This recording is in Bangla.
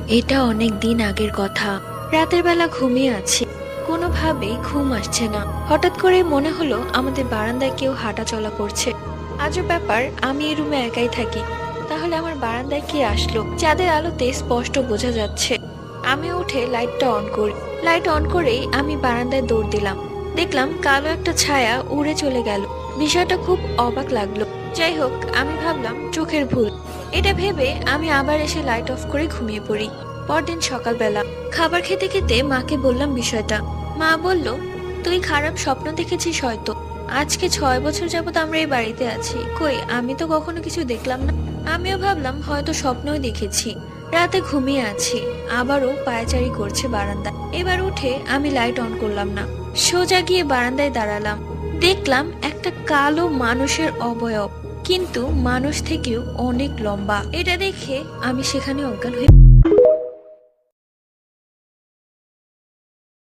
এটা অনেক দিন আগের কথা। রাতের বেলা ঘুমিয়ে আছি, কোনোভাবেই ঘুম আসছে না। হঠাৎ করে মনে হলো আমাদের বারান্দায় কেউ হাঁটা চলা করছে। আজব ব্যাপার, আমি এই রুমে একাই থাকি, তাহলে আমার বারান্দায় কে আসলো? চাঁদের আলোতে স্পষ্ট বোঝা যাচ্ছে। আমি উঠে লাইটটা অন করি। লাইট অন করেই আমি বারান্দায় দৌড় দিলাম। দেখলাম কালো একটা ছায়া উড়ে চলে গেল। বিষয়টা খুব অবাক লাগলো। যাই হোক, আমি ভাবলাম চোখের ভুল। এটা ভেবে আমি আবার এসে লাইট অফ করে ঘুমিয়ে পড়ি। পরদিন সকালবেলা খাবার খেতে খেতে মাকে বললাম বিষয়টা। মা বলল, তুই খারাপ স্বপ্ন দেখেছিস হয়তো। আজকে 6 বছর যাবত আমরা এই বাড়িতে আছি, কই আমি তো কখনো কিছু দেখলাম না। আমিও ভাবলাম হয়তো স্বপ্নই দেখেছি। রাতে ঘুমিয়ে আছি, আবারও পায়চারি করছে বারান্দা। এবার উঠে আমি লাইট অন করলাম না, সোজা গিয়ে বারান্দায় দাঁড়ালাম। দেখলাম একটা কালো মানুষের অবয়ব, কিন্তু মানুষ থেকেও অনেক লম্বা। এটা দেখে আমি সেখানে অজ্ঞান হয়ে